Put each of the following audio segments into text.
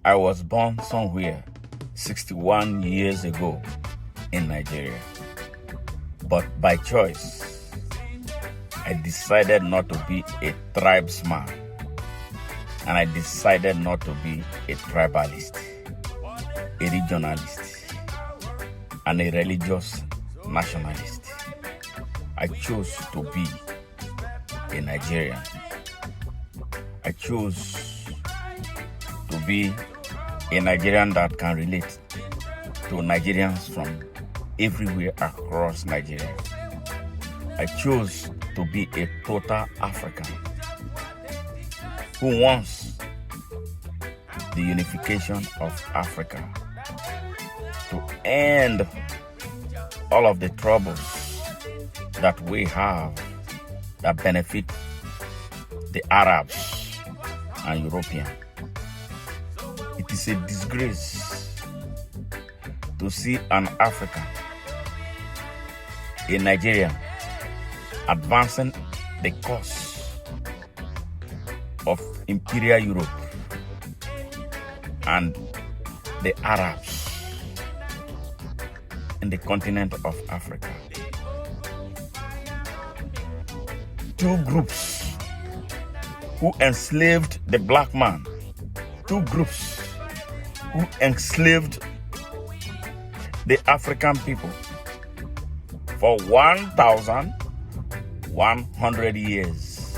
I was born somewhere 61 years ago in Nigeria. But by choice, I decided not to be a tribesman. And I decided not to be a tribalist, a regionalist, and a religious nationalist. I chose to be a Nigerian. I chose to be a Nigerian that can relate to Nigerians from everywhere across Nigeria. I chose to be a total African who wants the unification of Africa, to end all of the troubles that we have that benefit the Arabs and Europeans. It is a disgrace to see an African, a Nigerian, advancing the cause of Imperial Europe and the Arabs in the continent of Africa. Two groups who enslaved the black man, two groups who enslaved the African people for 1,100 years.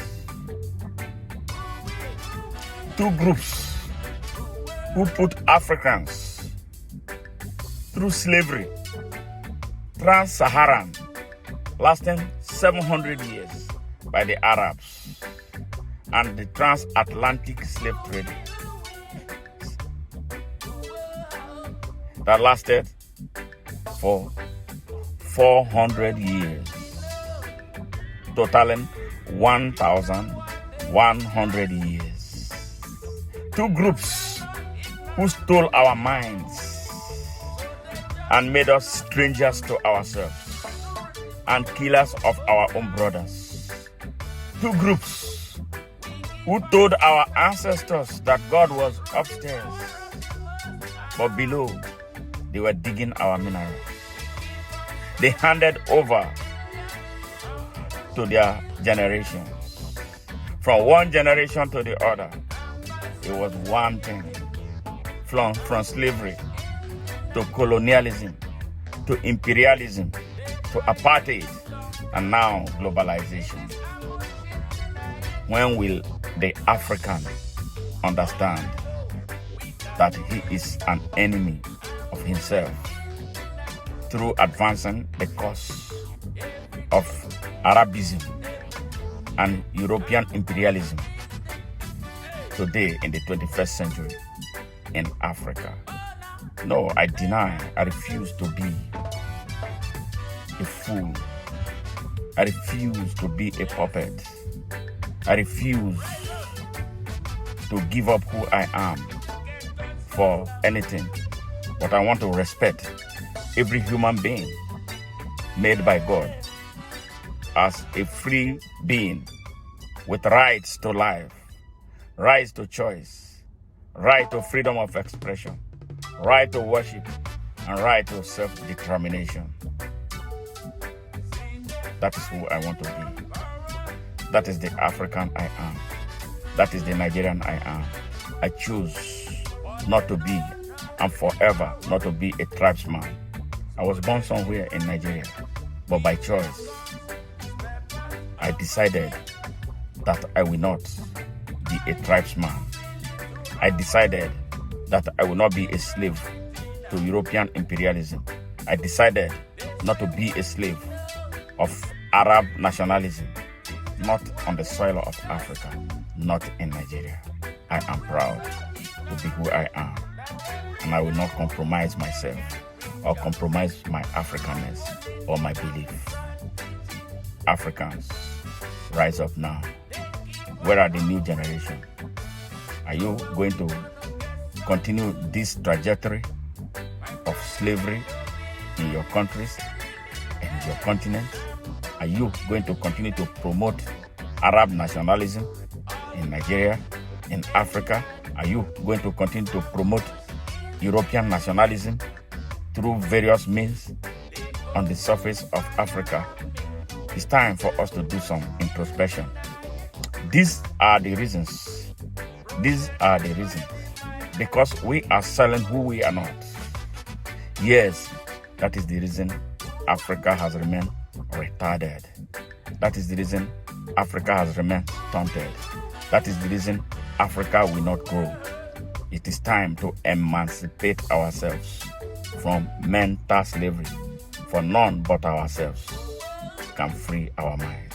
Two groups who put Africans through slavery, trans-Saharan, lasting 700 years by the Arabs, and the transatlantic slave trade that lasted for 400 years, totaling 1,100 years. Two groups who stole our minds and made us strangers to ourselves and killers of our own brothers. Two groups who told our ancestors that God was upstairs, but below they were digging our minerals. They handed over to their generations. From one generation to the other, it was one thing. From slavery to colonialism to imperialism to apartheid and now globalization. When will the African understand that he is an enemy of himself through advancing the cause of Arabism and European imperialism today in the 21st century in Africa? No, I deny. I refuse to be a fool. I refuse to be a puppet. I refuse to give up who I am for anything. But I want to respect every human being made by God as a free being with rights to life, rights to choice, right to freedom of expression, right to worship, and right to self-determination. That is who I want to be. That is the African I am. That is the Nigerian I am. I choose not to be, and forever not to be, a tribesman. I was born somewhere in Nigeria, but by choice, I decided that I will not be a tribesman. I decided that I will not be a slave to European imperialism. I decided not to be a slave of Arab nationalism, not on the soil of Africa, not in Nigeria. I am proud to be who I am, and I will not compromise myself or compromise my Africanness or my belief. Africans, rise up now. Where are the new generation? Are you going to continue this trajectory of slavery in your countries and your continent? Are you going to continue to promote Arab nationalism in Nigeria, in Africa, Are you going to continue to promote European nationalism through various means on the surface of Africa? It's time for us to do some introspection. These are the reasons. These are the reasons. Because we are selling who we are not. Yes, that is the reason Africa has remained retarded. That is the reason Africa has remained stunted. That is the reason Africa will not grow. It is time to emancipate ourselves from mental slavery, for none but ourselves can free our minds.